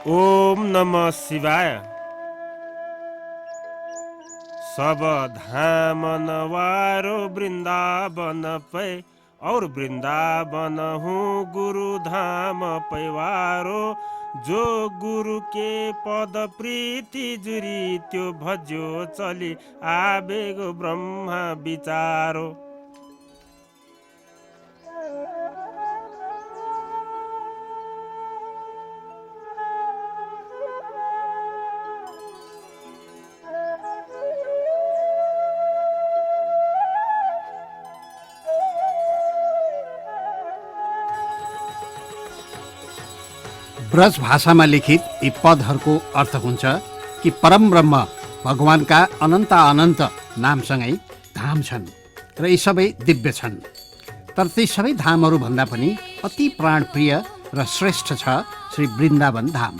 ओम नमः शिवाय। सब धाम नवारो वृंदावन पे और वृंदावन हूँ गुरु धाम पैवारो। जो गुरु के पद प्रीति जुरी त्यो भज्यो चली आवेगो ब्रह्मा विचारो। ब्रज भाषामा लिखित यी पदहरूको अर्थ हुन्छ कि परम ब्रह्म भगवानका अनन्त अनन्त नामसँगै धाम छन् र यी सबै दिव्य छन्। तर ती सबै धामहरू भन्दा पनि अति प्राणप्रिय र श्रेष्ठ छ श्री वृन्दावन धाम।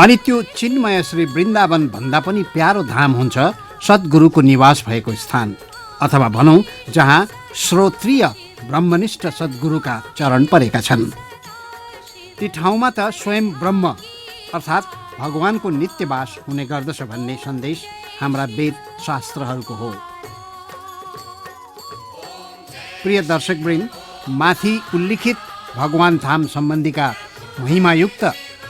अनि त्यो चिन्मय श्री वृन्दावन भन्दा पनि प्यारो धाम हुन्छ सद्गुरुको निवास भएको स्थान, अथवा भनौँ जहाँ श्रोत्रिय ब्रह्मनिष्ठ सद्गुरुका चरण परेका छन्। ती ठाउँमा त स्वयं ब्रह्म अर्थात् भगवानको नित्यवास हुने गर्दछ भन्ने सन्देश हाम्रा वेद शास्त्रहरूको हो। प्रिय दर्शकवृन्द, माथि उल्लिखित भगवान धाम सम्बन्धीका महिमायुक्त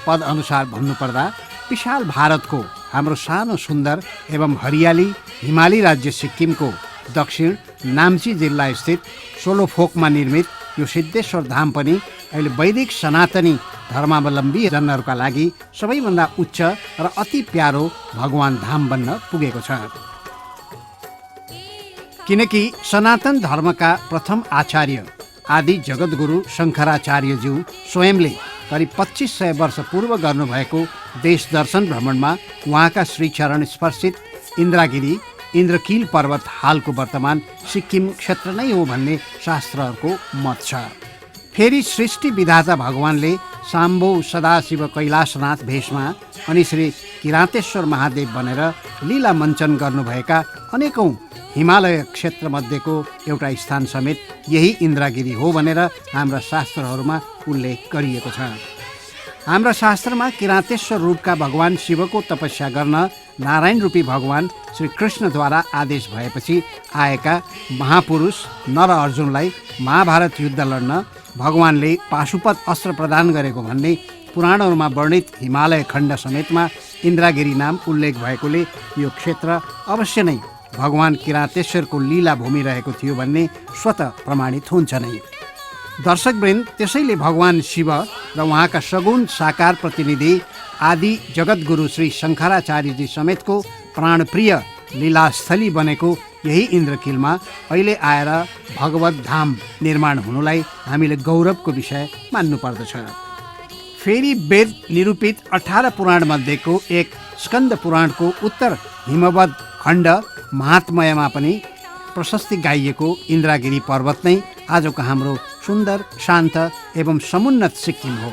पद अनुसार भन्नुपर्दा विशाल भारतको हाम्रो सानो सुन्दर एवं हरियाली हिमाली राज्य सिक्किमको दक्षिण नाम्ची जिल्ला स्थित सोलोफोकमा निर्मित यो सिद्धेश्वर धाम पनि अहिले वैदिक सनातनी धर्मावलम्बी जनहरूका लागि सबैभन्दा उच्च र अति प्यारो भगवान धाम बन्न पुगेको छ। किनकि सनातन धर्मका प्रथम आचार्य आदि जगद्गुरु शङ्कराचार्यज्यू स्वयंले करिब 2500 वर्ष पूर्व गर्नुभएको देश दर्शन भ्रमणमा उहाँका श्रीचरण स्पर्शित इन्द्रागिरी इन्द्रकील पर्वत हालको वर्तमान सिक्किम क्षेत्र नै हो भन्ने शास्त्रहरूको मत छ। फेरि सृष्टि विधाता भगवानले शाम्भो सदाशिव कैलाशनाथ भेषमा अनि श्री किरातेश्वर महादेव बनेर लीला मञ्चन गर्नुभएका अनेकौं हिमालय क्षेत्रमध्येको एउटा स्थान समेत यही इन्द्रगिरी हो भनेर हाम्रा शास्त्रहरूमा उल्लेख गरिएको छ। हाम्रा शास्त्रमा किरातेश्वर रूपका भगवान शिवको तपस्या गर्न नारायण रूपी भगवान श्री कृष्णद्वारा आदेश भएपछि आएका महापुरुष नर अर्जुनलाई महाभारत युद्ध लड्न भगवानले पाशुपत अस्त्र प्रदान गरेको भन्ने पुराणहरूमा वर्णित हिमालय खण्ड समेतमा इन्द्रगिरी नाम उल्लेख भएकोले यो क्षेत्र अवश्य नै भगवान किरातेश्वरको लीला भूमि रहेको थियो भन्ने स्वतः प्रमाणित हुन्छ नै। दर्शकवृन्द, त्यसैले भगवान शिव र उहाँका सगुण साकार प्रतिनिधि आदि जगद्गुरु श्री शङ्कराचार्यजी समेतको प्राणप्रिय लीलास्थली बनेको यही इन्द्रकीलमा अहिले आएर भगवत धाम निर्माण हुनुलाई हामीले गौरवको विषय मान्नुपर्दछ। फेरि वेद निरूपित 18 पुराण मध्येको एक स्कन्द पुराणको उत्तर हिमवद खण्ड महात्मयमा पनि प्रशस्ति गाइएको इन्द्रगिरी पर्वत नै आजको हाम्रो सुन्दर शान्त एवं समुन्नत सिक्किम हो।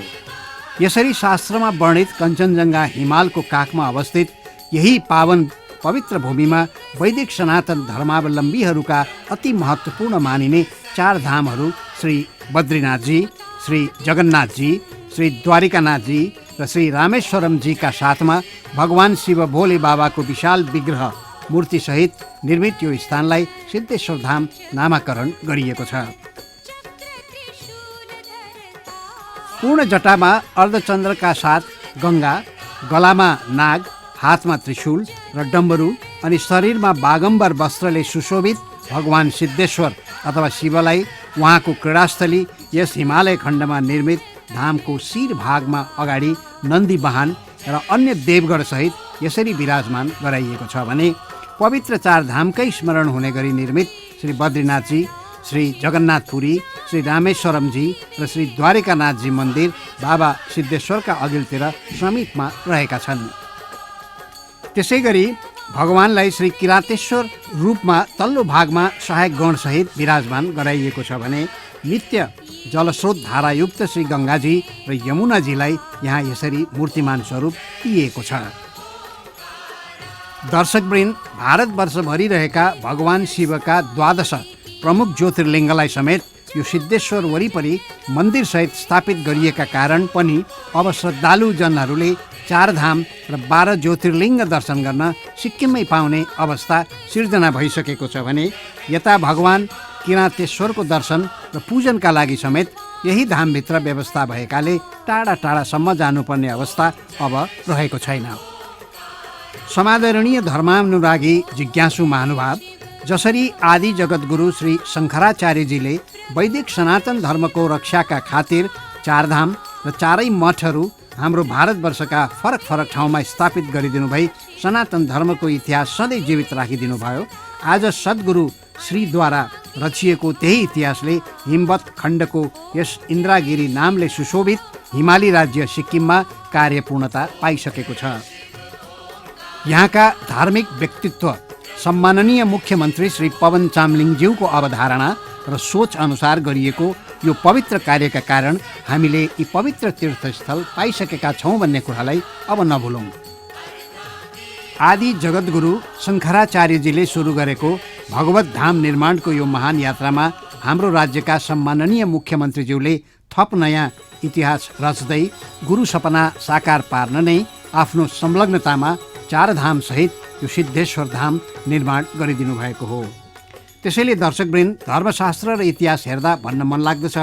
यसरी शास्त्रमा वर्णित कञ्चनजङ्घा हिमालको काखमा अवस्थित यही पावन पवित्र भूमिमा वैदिक सनातन धर्मावलम्बीहरूका अति महत्त्वपूर्ण मानिने 4 धामहरू श्री बद्रीनाथजी, श्री जगन्नाथजी, श्री द्वारिकानाथजी र श्री रामेश्वरमजीका साथमा भगवान शिव भोले बाबाको विशाल विग्रह मूर्तिसहित निर्मित यो स्थानलाई सिद्धेश्वर धाम नामाकरण गरिएको छ। पूर्ण जटामा अर्धचन्द्रका साथ गङ्गा, गलामा नाग, हातमा त्रिशूल र डम्बरू अनि शरीरमा बागम्बर वस्त्रले सुशोभित भगवान सिद्धेश्वर अथवा शिवलाई उहाँको क्रीडास्थली यस हिमालय खण्डमा निर्मित धामको शिर भागमा अगाडि नन्दी वाहन र अन्य देवगण सहित यसरी विराजमान गराइएको छ भने पवित्र 4 धामकै स्मरण हुने गरी निर्मित श्री बद्रीनाथजी, श्री जगन्नाथपुरी, श्री रामेश्वरमजी र श्री द्वारिकानाथजी मन्दिर बाबा सिद्धेश्वरका अघिल्तिर समीपमा रहेका छन्। त्यसै गरी भगवानलाई श्री किरातेश्वर रूपमा तल्लो भागमा सहायक गणसहित विराजमान गराइएको छ भने नित्य जलस्रोत धारायुक्त श्री गङ्गाजी र यमुनाजीलाई यहाँ यसरी मूर्तिमान स्वरूप दिइएको छ। दर्शकवृन्द, भारतवर्षभरि रहेका भगवान शिवका 12 प्रमुख ज्योतिर्लिङ्गलाई समेत यो सिद्धेश्वर वरिपरि मन्दिरसहित स्थापित गरिएका कारण पनि अब श्रद्धालुजनहरूले 4 धाम र 12 ज्योतिर्लिङ्ग दर्शन गर्न सिक्किममै पाउने अवस्था सिर्जना भइसकेको छ भने यता भगवान किराँतेश्वरको दर्शन र पूजनका लागि समेत यही धामभित्र व्यवस्था भएकाले टाढा टाढासम्म जानुपर्ने अवस्था अब रहेको छैन। समादरणीय धर्मानुरागी जिज्ञासु महानुभाव, जसरी आदि जगद्गुरु श्री शङ्कराचार्यजीले वैदिक सनातन धर्मको रक्षाका खातिर 4 धाम र 4 मठहरू हाम्रो भारतवर्षका फरक फरक ठाउँमा स्थापित गरिदिनु भई सनातन धर्मको इतिहास सधैँ जीवित राखिदिनु भयो। आज सद्गुरु श्रीद्वारा रचिएको त्यही इतिहासले हिमवत खण्डको यस इन्द्रागिरी नामले सुशोभित हिमाली राज्य सिक्किममा कार्यपूर्णता पाइसकेको छ। यहाँका धार्मिक व्यक्तित्व सम्माननीय मुख्यमन्त्री श्री पवन चामलिङज्यूको अवधारणा र सोच अनुसार गरिएको यो पवित्र कार्यका कारण हामीले यी पवित्र तीर्थस्थल पाइसकेका छौँ भन्ने कुरालाई अब नभुलौँ। आदि जगद्गुरु शङ्कराचार्यजीले सुरु गरेको भगवत धाम निर्माणको यो महान यात्रामा हाम्रो राज्यका सम्माननीय मुख्यमन्त्रीज्यूले थप नयाँ इतिहास रच्दै गुरु सपना साकार पार्न नै आफ्नो संलग्नतामा 4 धाम सहित यो सिद्धेश्वर धाम निर्माण गरिदिनु भएको हो। त्यसैले दर्शकवृन्द, धर्मशास्त्र र इतिहास हेर्दा भन्न मन लाग्दछ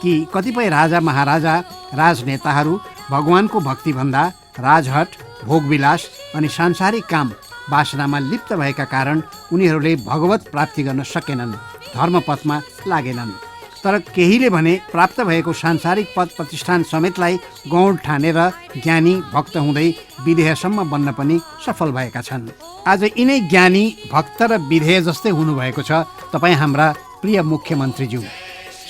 कि कतिपय राजा महाराजा राजनेताहरू भगवानको भक्तिभन्दा राजहट, भोगविलास अनि सांसारिक काम वासनामा लिप्त भएका कारण उनीहरूले भगवत प्राप्ति गर्न सकेनन्, धर्मपथमा लागेनन्। तर केहीले भने प्राप्त भएको सांसारिक पद प्रतिष्ठान समेतलाई गौण ठानेर ज्ञानी भक्त हुँदै विधेयसम्म बन्न पनि सफल भएका छन्। आज यिनै ज्ञानी भक्त र विधेय जस्तै हुनुभएको छ तपाईँ हाम्रा प्रिय मुख्यमन्त्रीज्यू।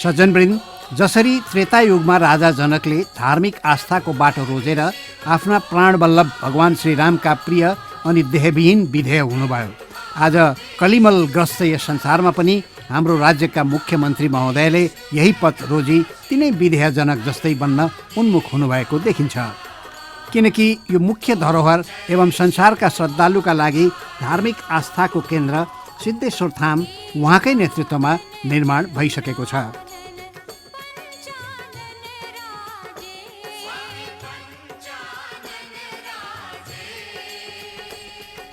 सज्जनवृन्द, जसरी त्रेतायुगमा राजा जनकले धार्मिक आस्थाको बाटो रोजेर आफ्ना प्राणवल्लभ भगवान श्रीरामका प्रिय अनि देहविहीन विधेय हुनुभयो, आज कलिमलग्रस्त यस संसारमा पनि हाम्रो राज्यका मुख्यमन्त्री महोदयले यही पथ रोजी तिनै विधेयजनक जस्तै बन्न उन्मुख हुनुभएको देखिन्छ। किनकि यो मुख्य धरोहर एवं संसारका श्रद्धालुका लागि धार्मिक आस्थाको केन्द्र सिद्धेश्वर धाम उहाँकै नेतृत्वमा निर्माण भइसकेको छ।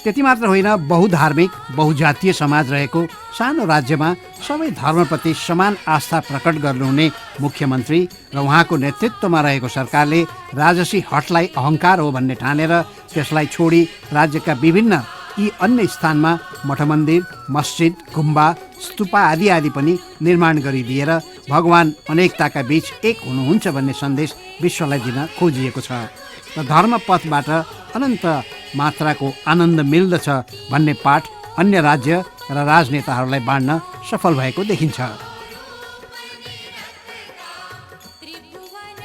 त्यति मात्र होइन, बहुधार्मिक बहुजातीय समाज रहेको सानो राज्यमा सबै धर्मप्रति समान आस्था प्रकट गर्नुहुने मुख्यमन्त्री र उहाँको नेतृत्वमा रहेको सरकारले राजसी हटलाई अहङ्कार हो भन्ने ठानेर त्यसलाई छोडी राज्यका विभिन्न यी अन्य स्थानमा मठमन्दिर, मस्जिद, गुम्बा, स्तूपा आदि आदि पनि निर्माण गरिदिएर भगवान अनेकताका बीच एक हुनुहुन्छ भन्ने सन्देश विश्वलाई दिन खोजिएको छ र धर्मपथबाट अनन्त मात्राको आनन्द मिल्दछ भन्ने पाठ अन्य राज्य र राजनेताहरूलाई बाँड्न सफल भएको देखिन्छ।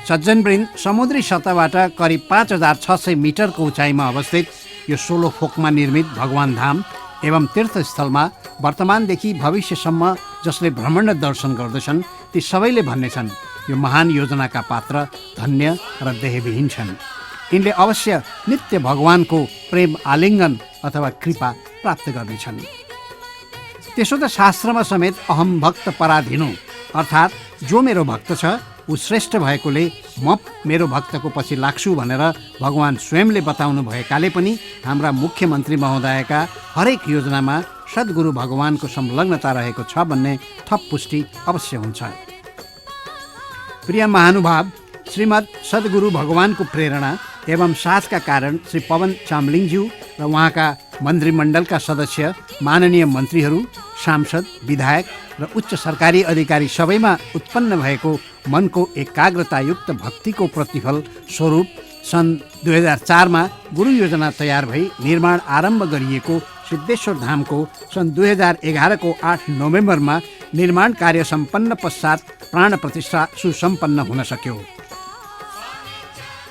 सज्जनवृन्द, समुद्री सतहबाट करिब 5600 मिटरको उचाइमा अवस्थित यो 16 फोकमा निर्मित भगवान धाम एवं तीर्थस्थलमा वर्तमानदेखि भविष्यसम्म जसले भ्रमण दर्शन गर्दछन् ती सबैले भन्नेछन् यो महान योजनाका पात्र धन्य र देहविहीन छन्। यिनले अवश्य नित्य भगवानको प्रेम आलिङ्गन अथवा कृपा प्राप्त गर्नेछन्। त्यसो त शास्त्रमा समेत अहम भक्त पराधीनो अर्थात् जो मेरो भक्त छ ऊ श्रेष्ठ भएकोले म मेरो भक्तको पछि लाग्छु भनेर भगवान स्वयंले बताउनु भएकाले पनि हाम्रा मुख्यमन्त्री महोदयका हरेक योजनामा सद्गुरु भगवानको संलग्नता रहेको छ भन्ने थप पुष्टि अवश्य हुन्छ। प्रिय महानुभाव, श्रीमद् सद्गुरु भगवानको प्रेरणा एवं साथका कारण श्री पवन चामलिङज्यू र उहाँका मन्त्रीमण्डलका सदस्य, माननीय मन्त्रीहरू, सांसद, विधायक र उच्च सरकारी अधिकारी सबैमा उत्पन्न भएको मनको एकाग्रतायुक्त भक्तिको प्रतिफल स्वरूप सन् 2004मा गुरु योजना तयार भई निर्माण आरम्भ गरिएको सिद्धेश्वर धामको सन् 2011को 8 नोभेम्बरमा निर्माण कार्य सम्पन्न पश्चात प्राण प्रतिष्ठा सुसम्पन्न हुन सक्यो।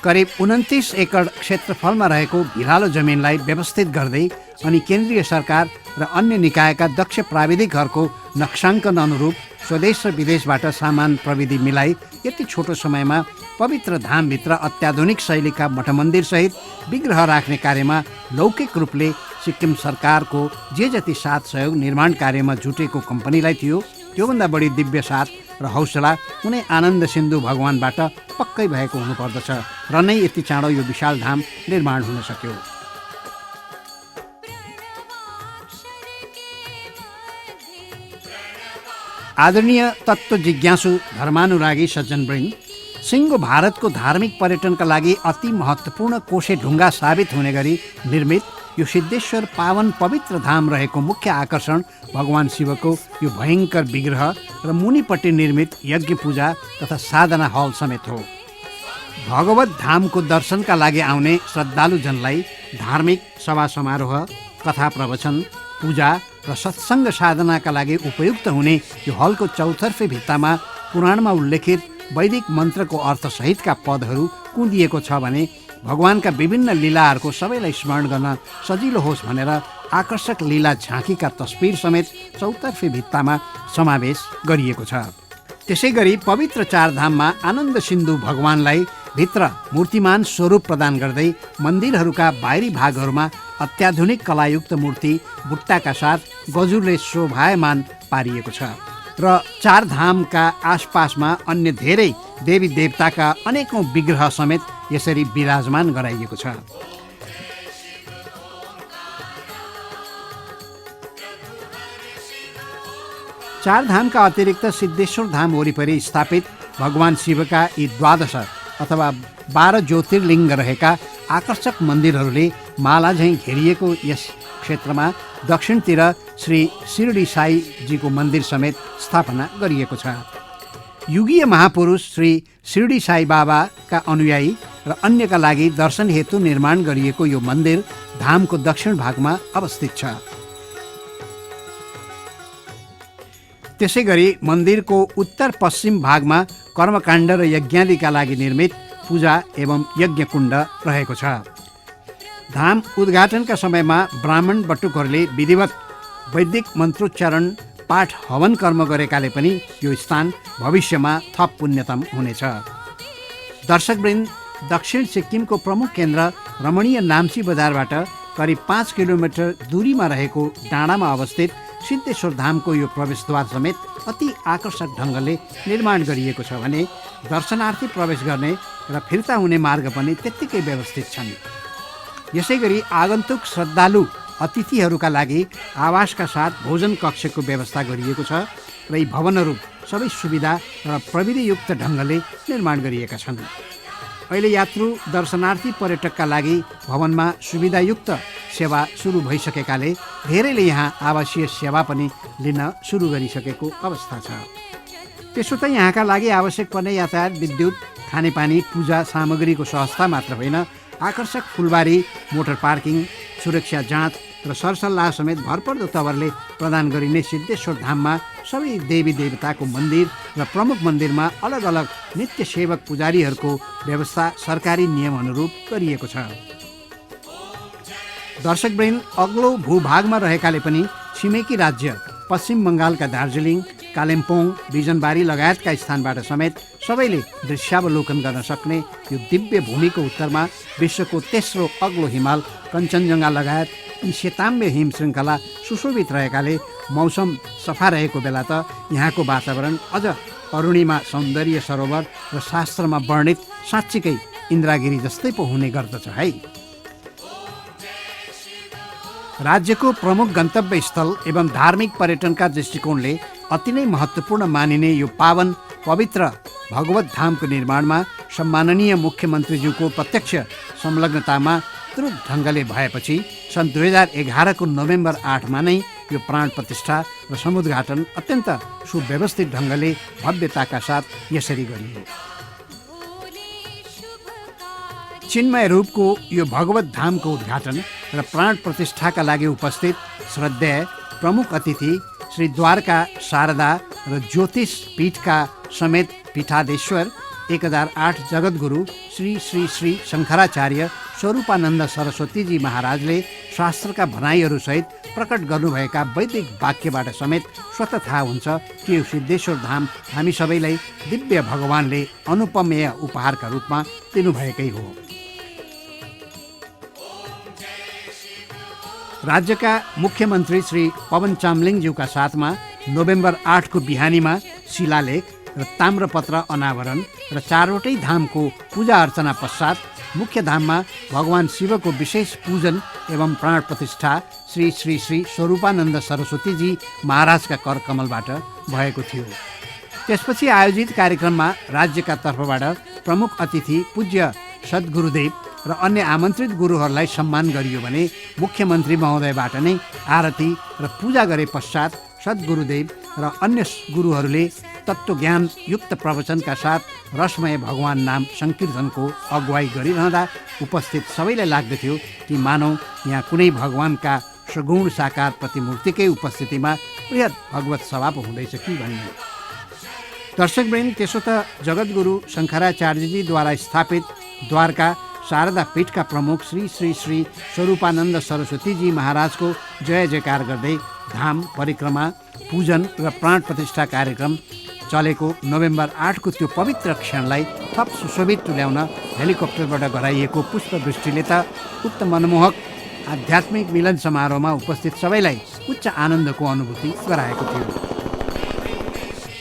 करिब 29 एकड क्षेत्रफलमा रहेको भिरालो जमिनलाई व्यवस्थित गर्दै अनि केन्द्रीय सरकार र अन्य निकायका दक्ष प्राविधिकहरूको नक्साङ्कन अनुरूप स्वदेश र विदेशबाट सामान प्रविधि मिलाई यति छोटो समयमा पवित्र धामभित्र अत्याधुनिक शैलीका मठमन्दिर सहित विग्रह राख्ने कार्यमा लौकिक रूपले सिक्किम सरकारको जे जति साथ सहयोग निर्माण कार्यमा जुटेको कम्पनीलाई थियो त्योभन्दा बढी दिव्य साथ र हौसला कुनै आनन्द सिन्धु भगवानबाट पक्कै भएको हुनुपर्दछ र नै यति चाँडो यो विशाल धाम निर्माण हुन सक्यो। आदरणीय तत्त्व जिज्ञासु धर्मानुरागी सज्जनवृन्द, सिङ्गो भारतको धार्मिक पर्यटनका लागि अति महत्त्वपूर्ण कोसे ढुङ्गा साबित हुने गरी निर्मित यो सिद्धेश्वर पावन पवित्र धाम रहेको मुख्य आकर्षण भगवान शिवको यो भयङ्कर विग्रह र मुनिपट्टि निर्मित यज्ञ पूजा तथा साधना हल समेत हो। भगवत धामको दर्शनका लागि आउने श्रद्धालुजनलाई धार्मिक सभा समारोह, कथा प्रवचन, पूजा र सत्सङ्ग साधनाका लागि उपयुक्त हुने यो हलको चौतर्फे भित्तामा पुराणमा उल्लेखित वैदिक मन्त्रको अर्थसहितका पदहरू कुँदिएको छ भने भगवानका विभिन्न लीलाहरूको सबैलाई स्मरण गर्न सजिलो होस् भनेर आकर्षक लीला झाँकीका तस्बिर समेत चौतर्फे भित्तामा समावेश गरिएको छ। त्यसै गरी पवित्र चारधाममा आनन्द सिन्धु भगवानलाई भित्र मूर्तिमान स्वरूप प्रदान गर्दै मन्दिरहरूका बाहिरी भागहरूमा अत्याधुनिक कलायुक्त मूर्ति बुट्टाका साथ गजुरले शोभायमान पारिएको छ र चारधामका आसपासमा अन्य धेरै देवी देवताका अनेकौं विग्रह समेत यसरी विराजमान गराइएको छ। चारधामका अतिरिक्त सिद्धेश्वर धाम वरिपरि स्थापित भगवान शिवका यी 12 अथवा 12 ज्योतिर्लिङ्ग रहेका आकर्षक मन्दिरहरूले माला झैँ घेरिएको यस क्षेत्रमा दक्षिणतिर श्री शिरडी साईजीको मन्दिर समेत स्थापना गरिएको छ। युगीय महापुरुष श्री शिरडी साई बाबाका अनुयायी र अन्यका लागि दर्शन हेतु निर्माण गरिएको यो मन्दिर धामको दक्षिण भागमा अवस्थित छ। त्यसै गरी मन्दिरको उत्तर पश्चिम भागमा कर्मकाण्ड र यज्ञादिका लागि निर्मित पूजा एवं यज्ञ कुण्ड रहेको छ। धाम उद्घाटनका समयमा ब्राह्मण बटुकहरूले विधिवत वैदिक मन्त्रोच्चारण पाठ हवन कर्म गरेकाले पनि यो स्थान भविष्यमा थप पुण्यतम हुनेछ। दर्शकवृन्द, दक्षिण सिक्किमको प्रमुख केन्द्र रमणीय नाम्ची बजारबाट करिब 5 किलोमिटर दूरीमा रहेको डाँडामा अवस्थित सिद्धेश्वर धामको यो प्रवेशद्वार समेत अति आकर्षक ढङ्गले निर्माण गरिएको छ भने दर्शनार्थी प्रवेश गर्ने र फिर्ता हुने मार्ग पनि त्यत्तिकै व्यवस्थित छन्। यसै गरी आगन्तुक श्रद्धालु अतिथिहरूका लागि आवासका साथ भोजन कक्षको व्यवस्था गरिएको छ र यी भवनहरू सबै सुविधा र प्रविधियुक्त ढङ्गले निर्माण गरिएका छन्। अहिले यात्रु दर्शनार्थी पर्यटकका लागि भवनमा सुविधायुक्त सेवा सुरु भइसकेकाले धेरैले यहाँ आवासीय सेवा पनि लिन सुरु गरिसकेको अवस्था छ। त्यसो त यहाँका लागि आवश्यक पर्ने यातायात, विद्युत, खानेपानी, पूजा सामग्रीको सहजता मात्र होइन, आकर्षक फुलबारी, मोटर पार्किङ, सुरक्षा जाँच र सरसल्लाह समेत भरपर्दो तवरले प्रदान गरिने सिद्धेश्वर धाममा सबै देवी देवताको मन्दिर र प्रमुख मन्दिरमा अलग अलग नित्य सेवक पुजारीहरूको व्यवस्था सरकारी नियम अनुरूप गरिएको छ। दर्शकवृन्द, अग्लो भूभागमा रहेकाले पनि छिमेकी राज्य पश्चिम बङ्गालका दार्जिलिङ, कालिम्पोङ, बिजनबारी लगायतका स्थानबाट समेत सबैले दृश्यावलोकन गर्न सक्ने यो दिव्य भूमिको उत्तरमा विश्वको तेस्रो अग्लो हिमाल कञ्चनजङ्घा लगायत यी श्वेताम्य हिम श्रृङ्खला सुशोभित रहेकाले मौसम सफा रहेको बेला त यहाँको वातावरण अझ अरुणिमा सौन्दर्य सरोवर र शास्त्रमा वर्णित साँच्चीकै इन्द्रागिरी जस्तै पो हुने गर्दछ है। राज्यको प्रमुख गन्तव्य स्थल एवं धार्मिक पर्यटनका दृष्टिकोणले अति नै महत्त्वपूर्ण मानिने यो पावन पवित्र भगवत धामको निर्माणमा सम्माननीय मुख्यमन्त्रीज्यूको प्रत्यक्ष संलग्नतामा द्रुत ढङ्गले भएपछि सन् 2011 को नोभेम्बर 8 नै यो प्राण प्रतिष्ठा र समुद्घाटन अत्यन्त सुव्यवस्थित ढङ्गले भव्यताका साथ यसरी गरियो। चिन्मय रूपको यो भगवत धामको उद्घाटन र प्राण प्रतिष्ठाका लागि उपस्थित श्रद्धेय प्रमुख अतिथि श्री द्वारका शारदा र ज्योतिष पीठका समेत पीठाधीश्वर 1008 जगद्गुरु श्री श्री श्री शङ्कराचार्य स्वरूपानन्द सरस्वतीजी महाराजले शास्त्रका भनाइहरूसहित प्रकट गर्नुभएका वैदिक वाक्यबाट समेत स्वतः थाहा हुन्छ कि यो सिद्धेश्वर धाम हामी सबैलाई दिव्य भगवानले अनुपमेय उपहारका रूपमा दिनुभएकै हो। राज्यका मुख्यमन्त्री श्री पवन चामलिङज्यूका साथमा नोभेम्बर 8 को बिहानीमा शिलालेख र ताम्रपत्र अनावरण र चारवटै धामको पूजा अर्चना पश्चात मुख्य धाममा भगवान शिवको विशेष पूजन एवं प्राण प्रतिष्ठा श्री श्री श्री स्वरूपानन्द सरस्वतीजी महाराजका करकमलबाट भएको थियो। त्यसपछि आयोजित कार्यक्रममा राज्यका तर्फबाट प्रमुख अतिथि पूज्य सद्गुरुदेव र अन्य आमन्त्रित गुरुहरूलाई सम्मान गरियो भने मुख्यमन्त्री महोदयबाट नै आरती र पूजा गरे पश्चात सद्गुरुदेव र अन्य गुरुहरूले तत्त्वज्ञान युक्त प्रवचनका साथ रसमय भगवान नाम सङ्कीर्तनको अगुवाई गरिरहँदा उपस्थित सबैलाई लाग्दथ्यो कि मानव यहाँ कुनै भगवानका सगुण साकार प्रतिमूर्तिकै उपस्थितिमा बृहत भगवत सभा पो हुँदैछ कि भन्ने। दर्शकवृन्द, त्यसो त जगद्गुरु शङ्कराचार्यजीद्वारा स्थापित द्वारका शारदा पीठका प्रमुख श्री श्री श्री स्वरूपानन्द सरस्वतीजी महाराजको जय जयकार गर्दै धाम परिक्रमा पूजन र प्राण प्रतिष्ठा कार्यक्रम चलेको नोभेम्बर 8 को त्यो पवित्र क्षणलाई थप सुशोभित तुल्याउन हेलिकप्टरबाट गराइएको पुष्पवृष्टिले त उक्त मनमोहक आध्यात्मिक मिलन समारोहमा उपस्थित सबैलाई उच्च आनन्दको अनुभूति गराएको थियो।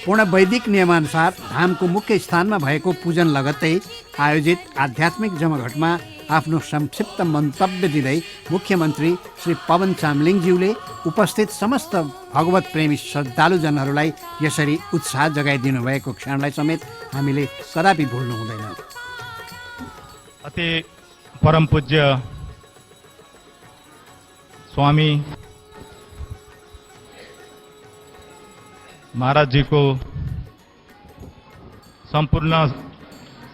पूर्ण वैदिक नियमानुसार धामको मुख्य स्थानमा भएको पूजन लगत्तै आयोजित आध्यात्मिक जमघटमा आफ्नो संक्षिप्त मन्तव्य दिँदै मुख्यमन्त्री श्री पवन चामलिङज्यूले उपस्थित समस्त भगवत प्रेमी श्रद्धालुजनहरूलाई यसरी उत्साह जगाइदिनु भएको क्षणलाई समेत हामीले कदापि भुल्नु हुँदैन। अति परम पूज्य स्वामी महाराज जी को संपूर्ण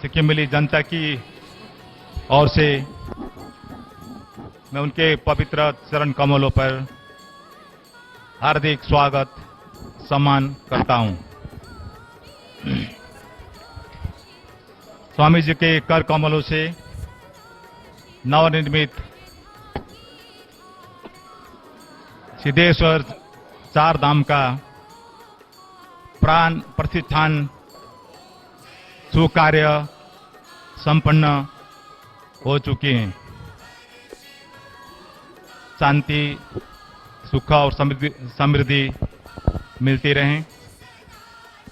सिक्किमेली जनता की ओर से मैं उनके पवित्र चरण कमलों पर हार्दिक स्वागत सम्मान करता हूं। स्वामी जी के कर कमलों से नवनिर्मित सिद्धेश्वर चार धाम का प्राण प्रतिष्ठान सुकार्य संपन्न हो चुके हैं। शांति, सुख और समृद्धि मिलती रहे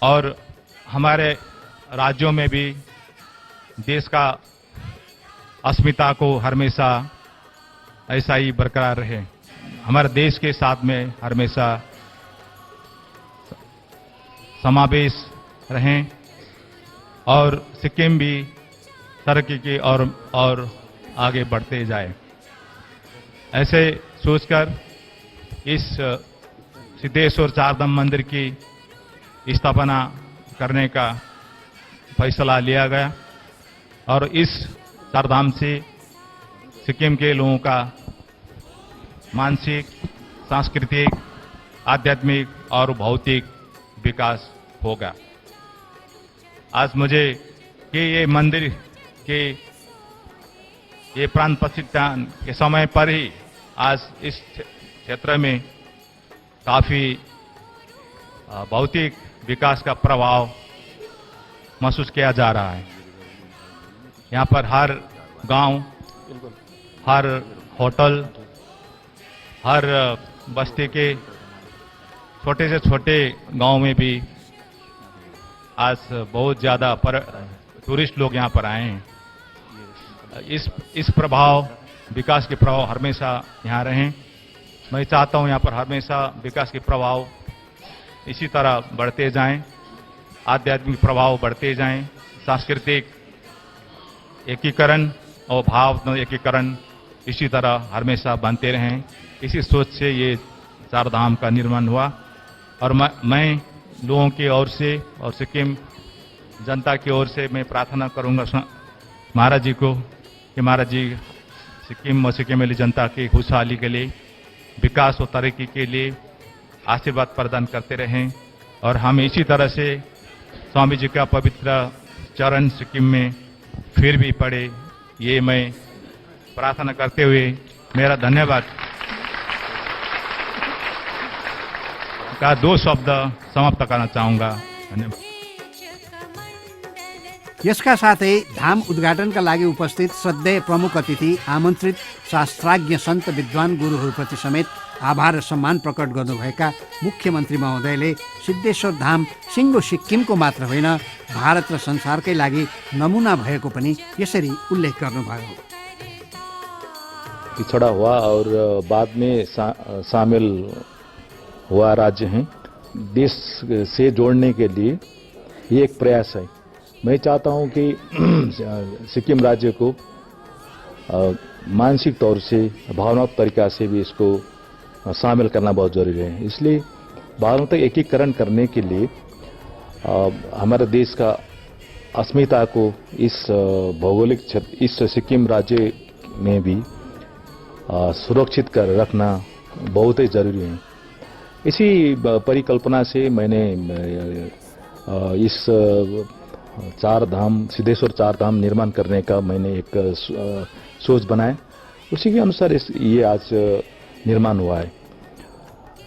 और हमारे राज्यों में भी देश का अस्मिता को हमेशा ऐसा ही बरकरार रहे। हमारे देश के साथ में हमेशा समावेश रहें और सिक्किम भी तरक्की की और आगे बढ़ते जाए। ऐसे सोचकर इस सिद्धेश्वर चारधाम मंदिर की स्थापना करने का फैसला लिया गया और इस चारधाम से सिक्किम के लोगों का मानसिक, सांस्कृतिक, आध्यात्मिक और भौतिक विकास होगा। आज मुझे कि ये मंदिर के ये प्राण प्रतिष्ठान के समय पर ही आज इस क्षेत्र में काफी भौतिक विकास का प्रभाव महसूस किया जा रहा है। यहाँ पर हर गांव, हर होटल, हर बस्ती के छोटे से छोटे गांव में भी आज बहुत ज्यादा टूरिस्ट लोग यहाँ पर आए हैं। इस प्रभाव, विकास के प्रभाव हमेशा यहाँ रहें। मैं चाहता हूँ यहाँ पर हमेशा विकास के प्रभाव इसी तरह बढ़ते जाएं, आध्यात्मिक प्रभाव बढ़ते जाएं, सांस्कृतिक एकीकरण और भाव एकीकरण इसी तरह हमेशा बनते रहें। इसी सोच से ये चार धाम का निर्माण हुआ और मैं लोगों की ओर से और सिक्किम जनता की ओर से मैं प्रार्थना करूंगा महाराज जी को कि महाराज जी सिक्किम और सिक्किमेली जनता की खुशहाली के लिए, विकास और तरक्की के लिए आशीर्वाद प्रदान करते रहें और हम इसी तरह से स्वामी जी का पवित्र चरण सिक्किम में फिर भी पड़े, ये मैं प्रार्थना करते हुए मेरा धन्यवाद का 2 शब्द समाप्त करना चाहूंगा। धन्यवाद। यसका साथै धाम उद्घाटनका लागि उपस्थित श्रद्धेय प्रमुख अतिथि, आमन्त्रित शास्त्राज्ञ सन्त विद्वान गुरुहरूप्रति समेत आभार र सम्मान प्रकट गर्नुभएका मुख्यमन्त्री महोदयले सिद्धेश्वर धाम सिङ्गो सिक्किमको मात्र होइन भारत र संसारकै लागि नमुना भएको पनि यसरी उल्लेख गर्नुभयो। पिछड़ा हुआ और बाद में शामिल हुआ राज्य हैं, देश से जोड़ने के लिए ये एक प्रयास है। मैं चाहता हूं कि सिक्किम राज्य को मानसिक तौर से भावनात्मक तरीका से भी इसको शामिल करना बहुत जरूरी है। इसलिए भावनात्मक एकीकरण करने के लिए हमारे देश का अस्मिता को इस भौगोलिक क्षेत्र इस सिक्किम राज्य में भी सुरक्षित कर रखना बहुत ही जरूरी है। इसी परिकल्पना से मैंने इस चार धाम सिद्धेश्वर चार धाम निर्माण करने का मैंने एक सोच बनाया, उसी के अनुसार ये आज निर्माण हुआ है।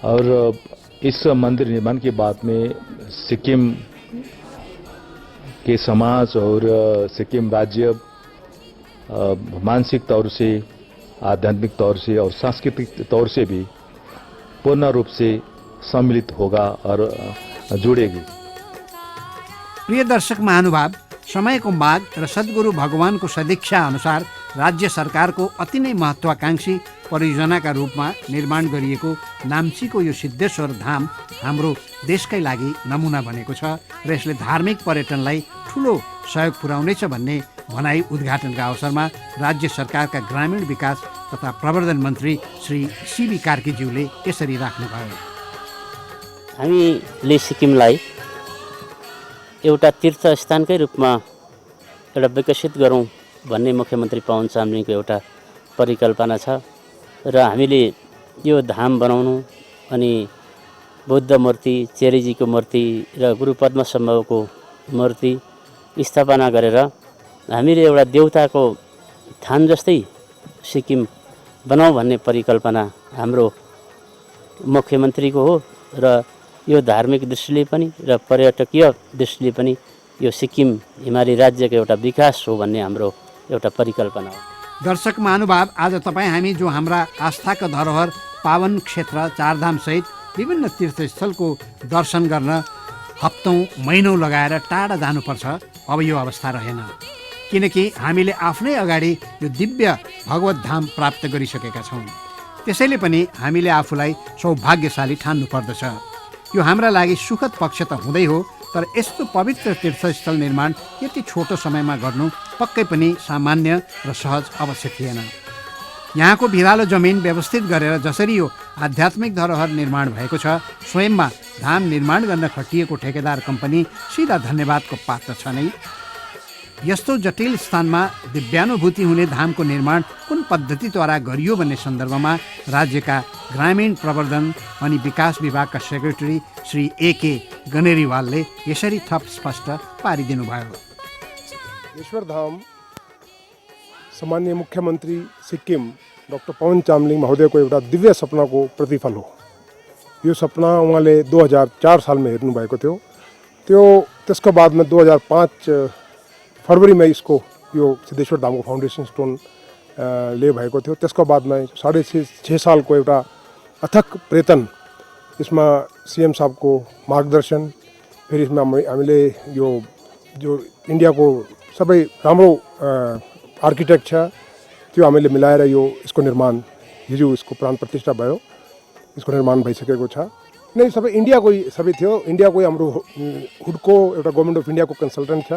और इस मंदिर निर्माण के बाद में सिक्किम के समाज और सिक्किम राज्य मानसिक तौर से, आध्यात्मिक तौर से और सांस्कृतिक तौर से भी पूर्ण रूप से सम्मिलित होगा और जुड़ेगी। प्रिय दर्शक महानुभाव, समयको माग र सद्गुरु भगवानको सदिक्षा अनुसार राज्य सरकारको अति नै महत्वाकांक्षी परियोजनाका रूपमा निर्माण गरिएको नाम्चीको यो सिद्धेश्वर धाम हाम्रो देशकै लागि नमुना बनेको छ र यसले धार्मिक पर्यटनलाई ठूलो सहयोग पुर्याउनेछ भन्ने भनाई उद्घाटनका अवसरमा राज्य सरकारका ग्रामीण विकास तथा प्रवर्धन मन्त्री श्री सीबी कार्कीज्यूले यसरी राख्नुभयो। हामीले सिक्किमलाई एउटा तीर्थस्थानकै रूपमा एउटा विकसित गरौँ भन्ने मुख्यमन्त्री पवन चामलिङको एउटा परिकल्पना छ र हामीले यो धाम बनाउनु अनि बुद्ध मूर्ति, चेरीजीको मूर्ति र गुरु पद्मसम्भवको मूर्ति स्थापना गरेर हामीले एउटा देवताको थान जस्तै सिक्किम बनाऊ भन्ने परिकल्पना हाम्रो मुख्यमन्त्रीको हो र यो धार्मिक दृष्टिले पनि र पर्यटकीय दृष्टिले पनि यो सिक्किम हिमाली राज्यको एउटा विकास हो भन्ने हाम्रो एउटा परिकल्पना हो। दर्शक महानुभाव, आज तपाईँ हामी जो हाम्रा आस्थाका धरोहर पावन क्षेत्र चारधाम सहित विभिन्न तीर्थस्थलको दर्शन गर्न हप्तौं महिनौं लगाएर टाढा जानुपर्छ, अब यो अवस्था रहेन, किनकि हामीले आफ्नै अगाडि यो दिव्य भगवत धाम प्राप्त गरिसकेका छौँ। त्यसैले पनि हामीले आफूलाई सौभाग्यशाली ठान्नु पर्दछ। यो हाम्रा लागि सुखद पक्ष त हुँदै हो, तर यस्तो पवित्र तीर्थस्थल निर्माण यति छोटो समयमा गर्नु पक्कै पनि सामान्य र सहज अवश्य थिएन। यहाँको भिरालो जमिन व्यवस्थित गरेर जसरी यो आध्यात्मिक धरोहर निर्माण भएको छ, स्वयंमा धाम निर्माण गर्न खटिएको ठेकेदार कम्पनी सिधा धन्यवादको पात्र छ नै। यस्तो जटिल स्थानमा दिव्यानुभूति हुने धामको निर्माण कुन पद्धतिद्वारा गरियो भन्ने सन्दर्भमा राज्यका ग्रामीण प्रवर्धन अनि विकास विभागका सेक्रेटरी श्री एके गनेरीवालले यसरी थप स्पष्ट पारिदिनुभयो। ईश्वर धाम सामान्य मुख्यमन्त्री सिक्किम डाक्टर पवन चामलिङ महोदयको एउटा दिव्य सपनाको प्रतिफल हो। यो सपना उहाँले 2004 सालमा हेर्नुभएको थियो। त्यसको बादमा 2005 फरवरीमा यसको यो सिद्धेश्वर धामको फाउन्डेसन स्टोन ले भएको थियो। त्यसको बादमा 6.5 सालको एउटा अथक प्रयत्न, यसमा सीएम साहबको मार्गदर्शन, फेरि यसमा हामीले यो जो इन्डियाको सबै राम्रो आर्किटेक्ट छ त्यो हामीले मिलाएर यसको निर्माण हिजो यसको प्राण प्रतिष्ठा भयो, यसको निर्माण भइसकेको छ। नै सबै इन्डियाकै सबै थियो। इन्डियाकै हाम्रो हुडको एउटा गभर्मेन्ट अफ इन्डियाको कन्सल्टेन्ट छ,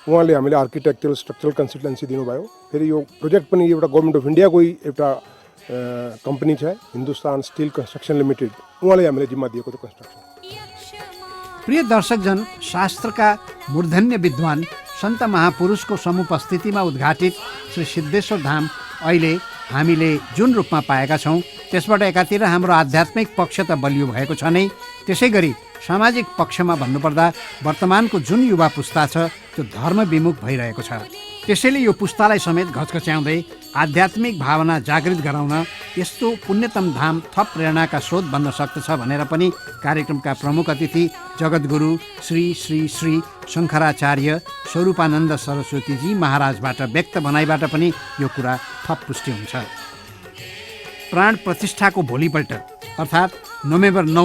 उहाँले हामीले आर्किटेक्चरल स्ट्रक्चरल कन्सल्टेन्सी दिनुभयो। फेरि यो प्रोजेक्ट पनि एउटा गभर्मेन्ट अफ इन्डियाकै एउटा कम्पनी छ, हिन्दुस्तान स्टिल कन्स्ट्रक्सन लिमिटेड, उहाँले हामीले जिम्मा दिएको थियो कन्स्ट्रक्सन। प्रिय दर्शकजन, शास्त्रका मूर्धन्य विद्वान सन्त महापुरुषको समुपस्थितिमा उद्घाटित श्री सिद्धेश्वर धाम अहिले हामीले जुन रूपमा पाएका छौँ, त्यसबाट एकातिर हाम्रो आध्यात्मिक पक्ष त बलियो भएको छ नै, त्यसै गरी सामाजिक पक्षमा भन्नुपर्दा वर्तमानको जुन युवा पुस्ता छ त्यो धर्म विमुख भइरहेको छ। त्यसैले यो पुस्तालाई समेत घचघच्याउँदै आध्यात्मिक भावना जागृत गराउन यस्तो पुण्यतम धाम थप प्रेरणाका स्रोत बन्न सक्दछ भनेर पनि कार्यक्रमका प्रमुख अतिथि जगद्गुरु श्री श्री श्री शङ्कराचार्य स्वरूपानन्द सरस्वतीजी महाराजबाट व्यक्त भनाइबाट पनि यो कुरा थप पुष्टि हुन्छ। प्राण प्रतिष्ठाको भोलिपल्ट अर्थात् नोभेम्बर 9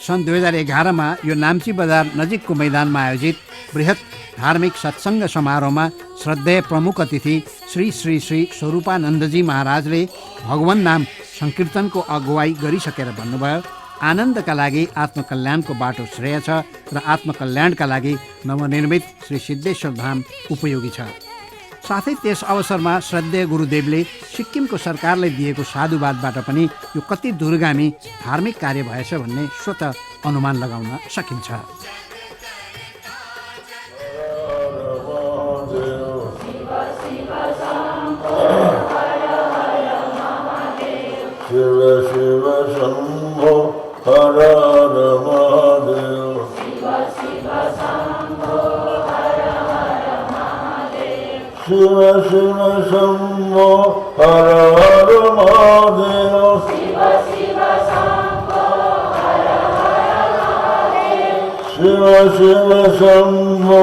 सन् 2011 यो नाम्ची बजार नजिकको मैदानमा आयोजित बृहत धार्मिक सत्सङ्ग समारोहमा श्रद्धेय प्रमुख अतिथि श्री श्री श्री स्वरूपानन्दजी महाराजले भगवान नाम सङ्कीर्तनको अगुवाई गरिसकेर भन्नुभयो, आनन्दका लागि आत्मकल्याणको बाटो श्रेय छ र आत्मकल्याणका लागि नवनिर्मित श्री सिद्धेश्वर धाम उपयोगी छ। साथै त्यस अवसरमा श्रद्धेय गुरुदेवले सिक्किमको सरकारले दिएको साधुवादबाट पनि यो कति दूरगामी धार्मिक कार्य भएछ भन्ने स्वतः अनुमान लगाउन सकिन्छ। शिव शिव शंभो हर हर महादेव। शिव शिव शंभो हर हर महादेव। शिव शिव शंभो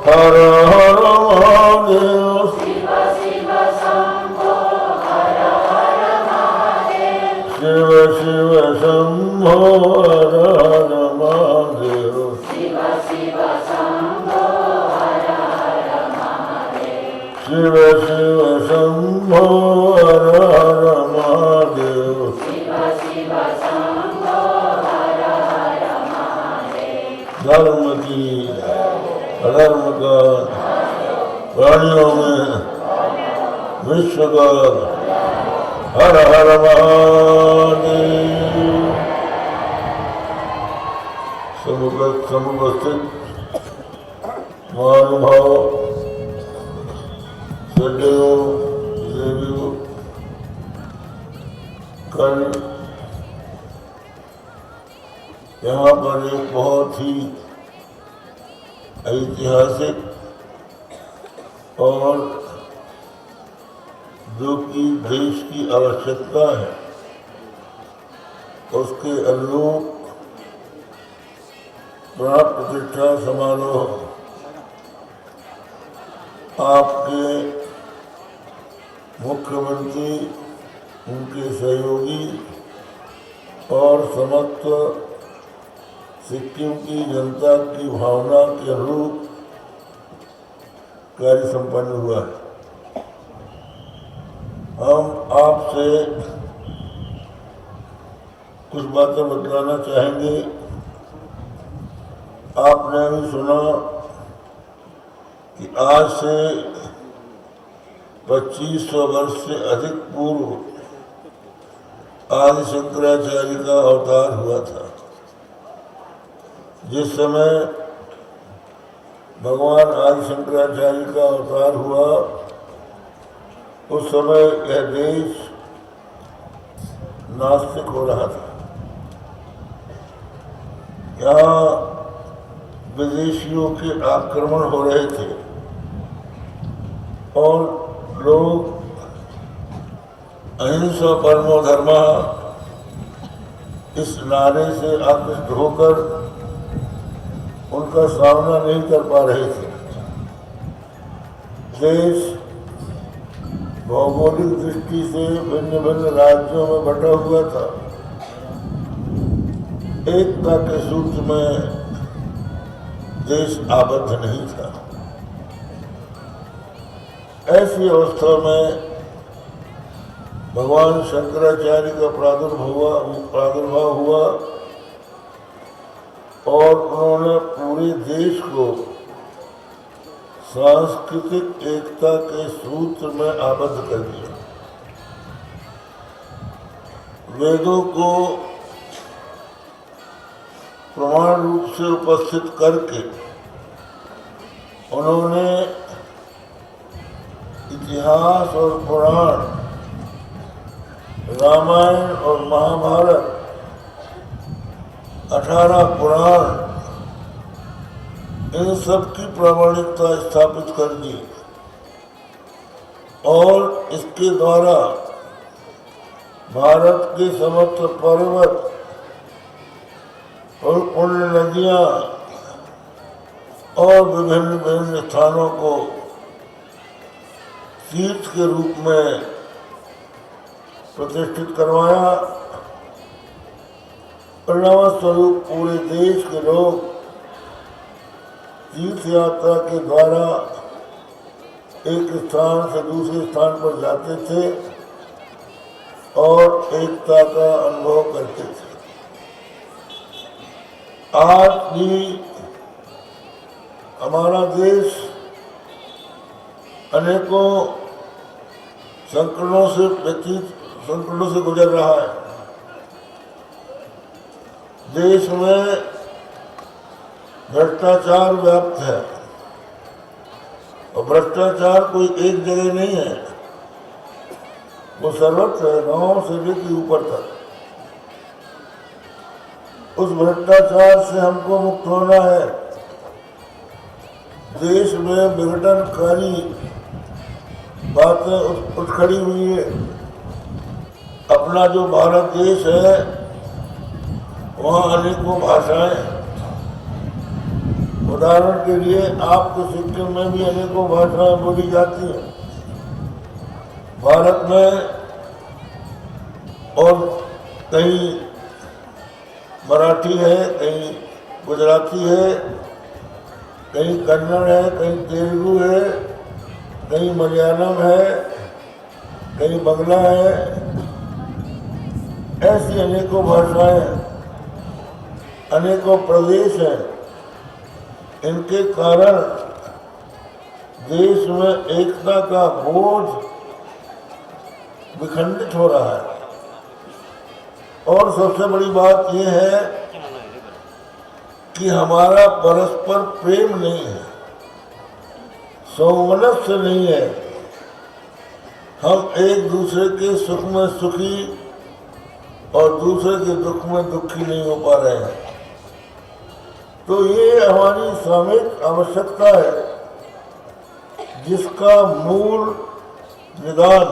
हर हर महादेव। शिव शिव शंभो हर हर महादेव। शिव शिव शंभो हर हर महादेव। धर्म की अधर्म का प्राणियों में विश्व का हर हर महादेव। समुपस्थित महानुभाव सज्जनों देवियों, कल यहाँ पर एक बहुत ही ऐतिहासिक और जो कि देश की आवश्यकता है उसके अनुरूप प्राण प्रतिष्ठा समारोह आपके मुख्यमंत्री, उनके सहयोगी और समस्त सिक्किम की जनता की भावना के अनुरूप कार्य संपन्न हुआ है। हम आपसे कुछ बातें बतलाना चाहेंगे। आपने अभी सुना कि आज से 2500 वर्ष से अधिक पूर्व आदि शंकराचार्य का अवतार हुआ था। जिस समय भगवान आदि शंकराचार्य का अवतार हुआ उस समय यह देश नास्तिक हो रहा था। यहाँ विदेशियों के आक्रमण हो रहे थे और लोग अहिंसा परमो धर्मा इस नारे से आकृष्ट होकर उनका सामना नहीं कर पा रहे थे। देश भौगोलिक दृष्टि से भिन्न भिन्न राज्यों में बटा हुआ था। एकता के सूत्र में देश आबद्ध नहीं था। ऐसी अवस्था में भगवान शंकराचार्य का प्रादुर्भाव हुआ और उन्होंने पूरे देश को सांस्कृतिक एकता के सूत्र में आबद्ध कर दिया। वेदों को प्रमाण रूप से उपस्थित करके उन्होंने इतिहास और पुराण, रामायण और महाभारत, 18 पुराण, इन सब की प्रामाणिकता स्थापित कर दी और इसके द्वारा भारत के समस्त पर्वत और पुण्य नदियाँ और विभिन्न विभिन्न स्थानों को तीर्थ के रूप में प्रतिष्ठित करवाया। परिणाम स्वरूप पूरे देश के लोग तीर्थ यात्रा के द्वारा एक स्थान से दूसरे स्थान पर जाते थे और एकता का अनुभव करते थे। आज भी हमारा देश अनेकों संकटों से गुजर रहा है। देश में भ्रष्टाचार व्याप्त है और भ्रष्टाचार कोई एक जगह नहीं है, वो सर्वत्र है, गांव से लेकर ऊपर तक। उस भ्रष्टाचार से हमको मुक्त होना है। देश में विघटनकारी बातें उठ खड़ी हुई है। अपना जो भारत देश है वहाँ अनेकों भाषाएं, उदाहरण के लिए आपके सिक्किम में भी अनेकों भाषाएं बोली जाती हैं। भारत में और कहीं मराठी है, कहीं गुजराती है, कहीं कन्नड़ है, कहीं तेलुगु है, कहीं मलयालम है, कहीं बंगला है। ऐसी अनेकों भाषाएं, अनेकों प्रदेश हैं। इनके कारण देश में एकता का बोझ विखंडित हो रहा है। और सबसे बड़ी बात यह है कि हमारा परस्पर प्रेम नहीं है, सौमनस्य नहीं है। हम एक दूसरे के सुख में सुखी और दूसरे के दुख में दुखी नहीं हो पा रहे हैं। तो ये हमारी सामूहिक आवश्यकता है, जिसका मूल निदान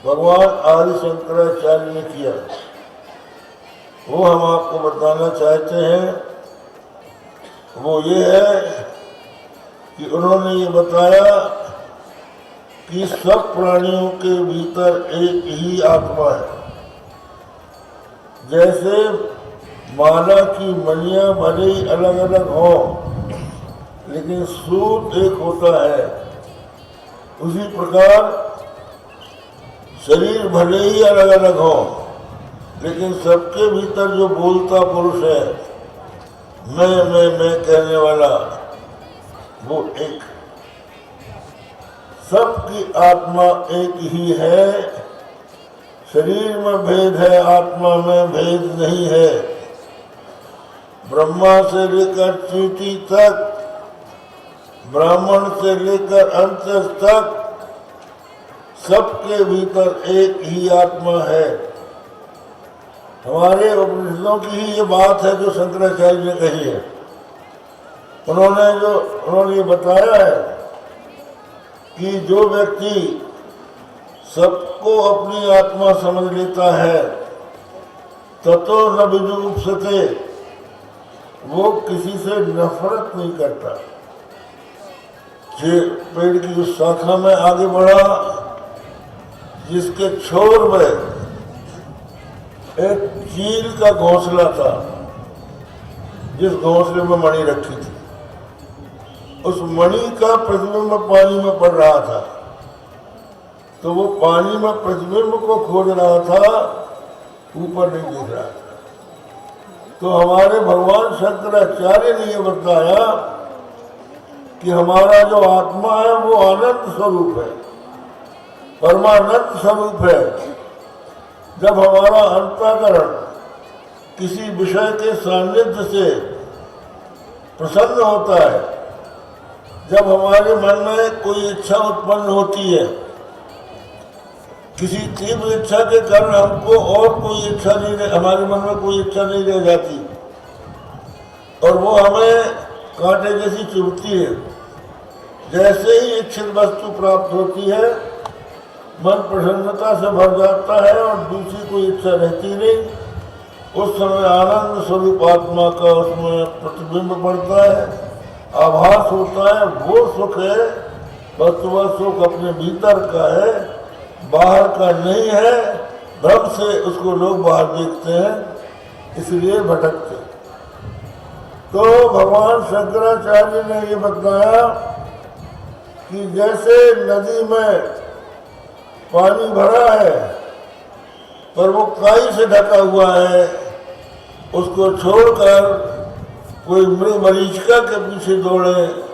भगवान आदि शंकराचार्य ने किया। वो हम आपको बताना चाहते हैं। वो ये है कि उन्होंने ये बताया कि सब प्राणियों के भीतर एक ही आत्मा है। जैसे माला की मणियां भले ही अलग अलग हो, लेकिन सूत्र एक होता है। उसी प्रकार शरीर भले ही अलग अलग हो, लेकिन सबके भीतर जो बोलता पुरुष है, मैं कहने वाला, वो एक। सबकी आत्मा एक ही है। शरीर में भेद है, आत्मा में भेद नहीं है। ब्रह्मा से लेकर चींटी तक, ब्राह्मण से लेकर अंत तक, सबके भीतर एक ही आत्मा है। हमारे उपनिषदों की ही ये बात है जो शंकराचार्य ने कही है। उन्होंने ये बताया है कि जो व्यक्ति सबको अपनी आत्मा समझ लेता है, ततो न विजुगुप्सते, वो किसी से नफरत नहीं करता। पेड़ की उस शाखा में आगे बढ़ा जिसके छोर में एक चील का घोंसला था, जिस घोंसले में मणि रखी थी। उस मणि का प्रतिबिंब पानी में पड़ रहा था, तो वो पानी में प्रतिबिंब को खोज रहा था, ऊपर नहीं दिख रहा था। तो हमारे भगवान शंकराचार्य ने ये बताया कि हमारा जो आत्मा है वो आनंद स्वरूप है, परमानंद स्वरूप है। जब हमारा अंतःकरण किसी विषय के सान्निध्य से प्रसन्न होता है, जब हमारे मन में कोई इच्छा उत्पन्न होती है, किसी तीव्र इच्छा के कारण हमको और कोई इच्छा नहीं, हमारे मन में कोई इच्छा नहीं रह जाती और वो हमें कांटे जैसी चुभती है। जैसे ही इच्छित वस्तु प्राप्त होती है, मन प्रसन्नता से भर जाता है और दूसरी कोई इच्छा रहती नहीं। उस समय आनंद स्वरूप आत्मा का उसमें प्रतिबिंब पड़ता है, आभास होता है। वो सुख है, वस्तुतः सुख अपने भीतर का है, बाहर का नहीं है, भ्रम से उसको लोग बाहर देखते हैं, इसलिए भटकते। तो भगवान शंकराचार्य ने ये बताया कि जैसे नदी में पानी भरा है पर वो काई से ढका हुआ है, उसको छोड़कर कोई मरीचिका के पीछे दौड़े,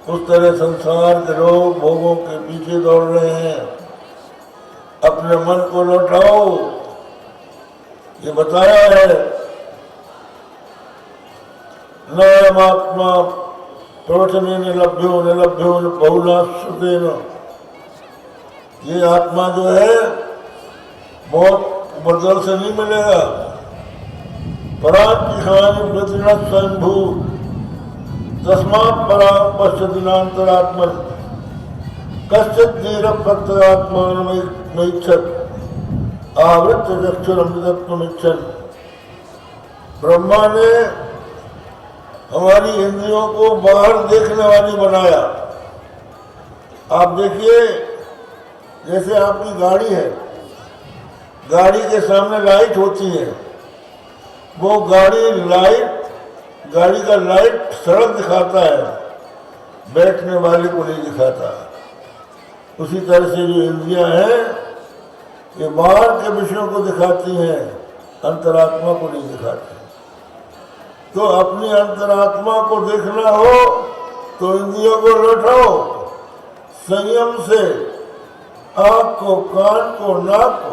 उस तरह संसार के लोग भोगों के पीछे दौड़ रहे हैं। अपने मन को लौटाओ, ये बताया है। नायमात्मा प्रवचनेन लभ्यो न लभ्यो न बहुना श्रुतेन। ये आत्मा जो है बहुत बदल से नहीं मिलेगा। परांतिहानि प्रतिनत स्वयंभू तस्मात् परां पश्यदिनान्तरात्मन कश्चित् धीरः प्रत्यगात्मानमैच्छत् आवृत्य चक्षुरमृतत्वमिच्छन्। ब्रह्मा ने हमारी इंद्रियों को बाहर देखने वाली बनाया। आप देखिए, जैसे आपकी गाड़ी है, गाड़ी के सामने लाइट होती है, वो गाड़ी का लाइट सड़क दिखाता है, बैठने वाले को नहीं दिखाता। उसी तरह से जो इंद्रियां हैं ये बाहर के विषयों को दिखाती हैं, अंतरात्मा को नहीं दिखाती। तो अपनी अंतरात्मा को देखना हो तो इंद्रियों को लौटाओ संयम से, आँख को, कान को, नाक को।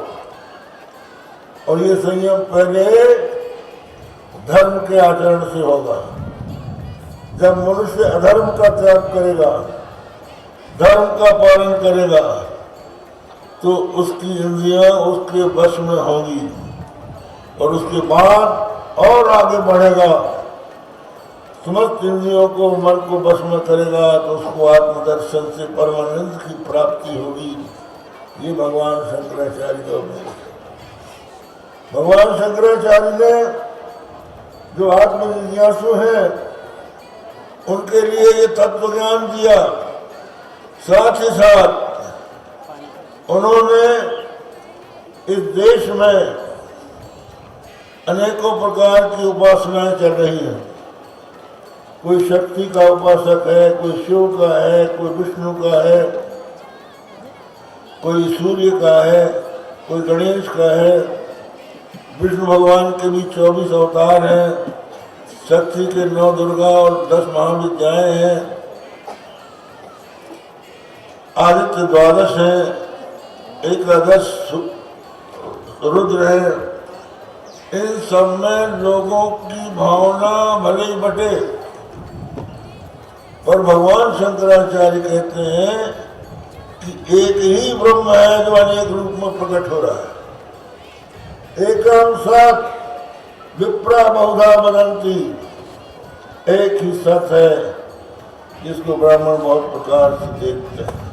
और ये संयम पहले धर्म के आचरण से होगा। जब मनुष्य अधर्म का त्याग करेगा, धर्म का पालन करेगा, तो उसकी इंद्रियां उसके वश में होंगी और उसके बाद और आगे बढ़ेगा। समस्त इंद्रियों को, मन को वश में करेगा तो उसको आत्मदर्शन से परमानंद की प्राप्ति होगी। ये भगवान शंकराचार्य का उपदेश है। भगवान शंकराचार्य ने जो आत्म जिज्ञासु हैं उनके लिए ये तत्व ज्ञान दिया। साथ ही साथ उन्होंने इस देश में अनेकों प्रकार की उपासनाएं चल रही हैं। कोई शक्ति का उपासक है, कोई शिव का है, कोई विष्णु का है, कोई सूर्य का है, कोई गणेश का है। विष्णु भगवान के भी 24 अवतार हैं, शक्ति के 9 दुर्गा और 10 महाविद्याएं हैं, आदित्य 12 हैं, 11 रुद्र हैं। इन सब में लोगों की भावना भले ही बटे, पर भगवान शंकराचार्य कहते हैं कि एक ही ब्रह्म है जो अनेक रूप में प्रकट हो रहा है। एकम सत विप्रा बहुधा वदंती। एक ही सत है जिसको ब्राह्मण बहुत प्रकार से देखते हैं।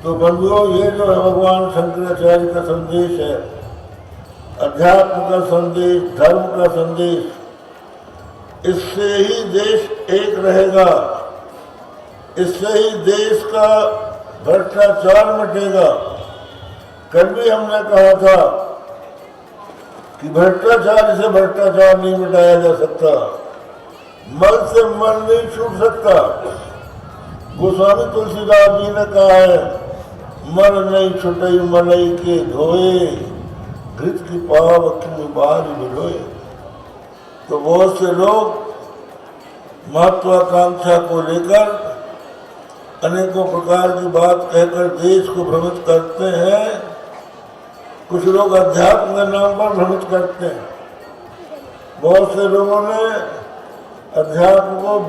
तो बंधुओं, ये जो है भगवान शंकराचार्य का संदेश है, अध्यात्म का संदेश, धर्म का संदेश, इससे ही देश एक रहेगा, इससे ही देश का भ्रष्टाचार मिटेगा। कल भी हमने कहा था कि भ्रष्टाचार से भ्रष्टाचार नहीं मिटाया जा सकता, मल से मल नहीं छूट सकता। गोस्वामी तुलसीदास जी ने कहा है, मल नहीं छुटई मलई के धोए, घृत की पाव अखिल बार बिलोए। तो बहुत से लोग महत्वाकांक्षा को लेकर अनेकों प्रकार की बात कहकर देश को भ्रमित करते हैं। कुछ लोग अध्यात्म के नाम पर भ्रमित करते हैं। बहुत से लोगों ने अध्यात्म को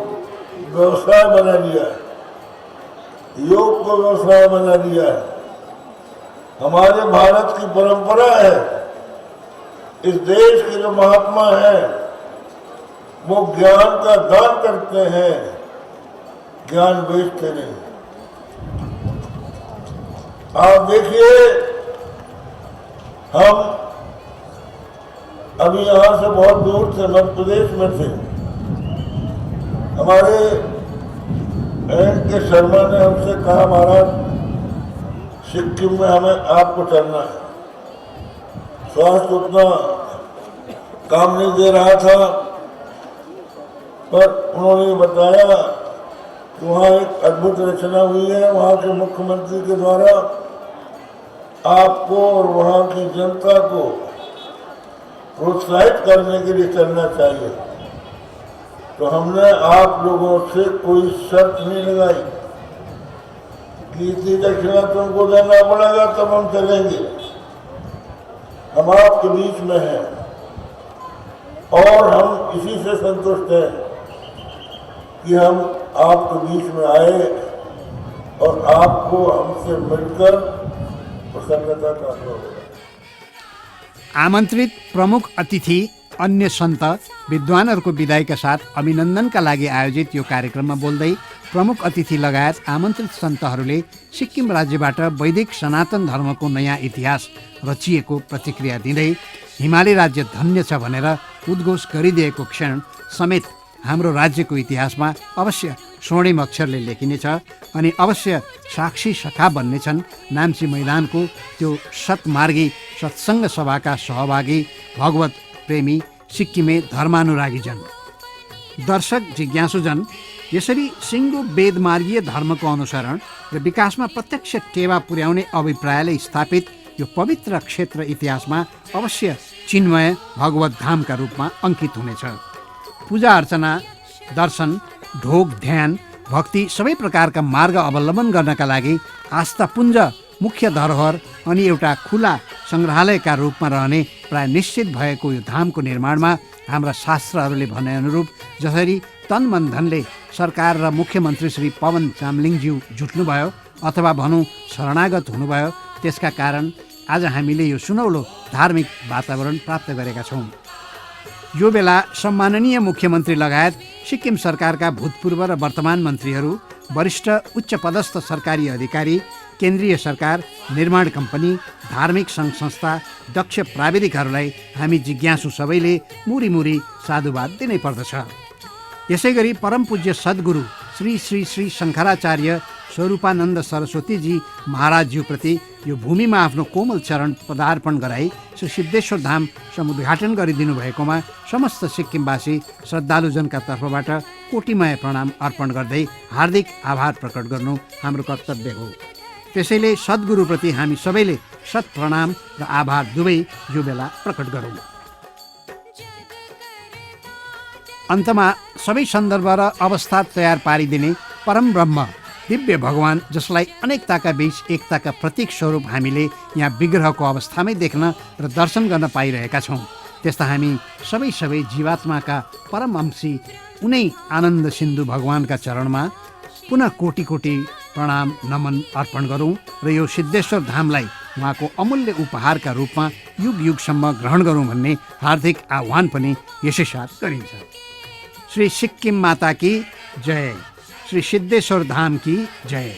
व्यवसाय बना लिया है, योग को व्यवसाय बना लिया है। हमारे भारत की परंपरा है, इस देश के जो महात्मा हैं वो ज्ञान का दान करते हैं, ज्ञान बेचते नहीं। आप देखिए, हम अभी यहाँ से बहुत दूर से मध्य प्रदेश में थे। हमारे के शर्मा ने हमसे कहा, महाराज सिक्किम में हमें आपको चलना है। स्वास्थ्य उतना काम नहीं दे रहा था, पर उन्होंने बताया कि वहाँ एक अद्भुत रचना हुई है। वहाँ के मुख्यमंत्री के द्वारा आपको और वहाँ की जनता को प्रोत्साहित करने के लिए चलना चाहिए। तो हमने आप लोगों से कोई शर्त नहीं लगाई कि इतनी दक्षिणा तुमको देना पड़ेगा तब हम चलेंगे। हम आपके बीच में हैं और हम इसी से संतुष्ट हैं कि हम आपके बीच में आए और आपको हमसे मिलकर प्रसन्नता का अनुभव होगा। आमन्त्रित प्रमुख अतिथि अन्य सन्त विद्वानहरूको विदायका साथ अभिनन्दनका लागि आयोजित यो कार्यक्रममा बोल्दै प्रमुख अतिथि लगायत आमन्त्रित सन्तहरूले सिक्किम राज्यबाट वैदिक सनातन धर्मको नयाँ इतिहास रचिएको प्रतिक्रिया दिँदै हिमाली राज्य धन्य छ भनेर उद्घोष गरिदिएको क्षण समेत हाम्रो राज्यको इतिहासमा अवश्य स्वर्णिम अक्षरले लेखिनेछ अनि अवश्य साक्षी सखा बन्नेछन् नाम्ची मैदानको त्यो सतमार्गी सत्सङ्ग सभाका सहभागी भगवत प्रेमी सिक्किमे धर्मानुरागीजन। दर्शक जिज्ञासुजन, यसरी सिङ्गो वेदमार्गीय धर्मको अनुसरण र विकासमा प्रत्यक्ष टेवा पुर्याउने अभिप्रायले स्थापित यो पवित्र क्षेत्र इतिहासमा अवश्य चिन्मय भगवत धामका रूपमा अङ्कित हुनेछ। पूजा अर्चना, दर्शन, ढोग, ध्यान, भक्ति सबै प्रकारका मार्ग अवलम्बन गर्नका लागि आस्थापुञ्ज, मुख्य धरोहर अनि एउटा खुला सङ्ग्रहालयका रूपमा रहने प्राय निश्चित भएको यो धामको निर्माणमा हाम्रा शास्त्रहरूले भने अनुरूप जसरी तन मन धनले सरकार र मुख्यमन्त्री श्री पवन चामलिङज्यू जुट्नुभयो अथवा भनौँ शरणागत हुनुभयो, त्यसका कारण आज हामीले यो सुनौलो धार्मिक वातावरण प्राप्त गरेका छौँ। यो बेला सम्माननीय मुख्यमन्त्री लगायत सिक्किम सरकारका भूतपूर्व र वर्तमान मन्त्रीहरू, वरिष्ठ उच्च पदस्थ सरकारी अधिकारी, केन्द्रीय सरकार, निर्माण कम्पनी, धार्मिक सङ्घ संस्था, दक्ष प्राविधिकहरूलाई हामी जिज्ञासु सबैले मुरी साधुवाद दिनै पर्दछ। यसै गरी परम पूज्य सद्गुरु श्री श्री श्री शङ्कराचार्य स्वरूपानन्द सरस्वतीजी महाराजज्यूप्रति यो भूमिमा आफ्नो कोमल चरण पदार्पण गराई श्री सिद्धेश्वर धाम समुद्घाटन गरिदिनु भएकोमा समस्त सिक्किमवासी श्रद्धालुजनका तर्फबाट कोटिमय प्रणाम अर्पण गर्दै हार्दिक आभार प्रकट गर्नु हाम्रो कर्तव्य हो। त्यसैले सद्गुरुप्रति हामी सबैले सत् प्रणाम र आभार दुवै यो बेला प्रकट गरौँ। अन्तमा सबै सन्दर्भ र अवस्था तयार पारिदिने परम ब्रह्म दिव्य भगवान, जसलाई अनेकताका बीच एकताका प्रतीक स्वरूप हामीले यहाँ विग्रहको अवस्थामै देख्न र दर्शन गर्न पाइरहेका छौँ, त्यस्ता हामी सबै जीवात्माका परम अंशी उनै आनन्द सिन्धु भगवानका चरणमा पुनः कोटि प्रणाम नमन अर्पण गरौँ र यो सिद्धेश्वर धामलाई उहाँको अमूल्य उपहारका रूपमा युग युगसम्म ग्रहण गरौँ भन्ने हार्दिक आह्वान पनि यसै साथ गरिन्छ। श्री सिक्किम माता की जय, श्री सिद्धेश्वर धाम की जय।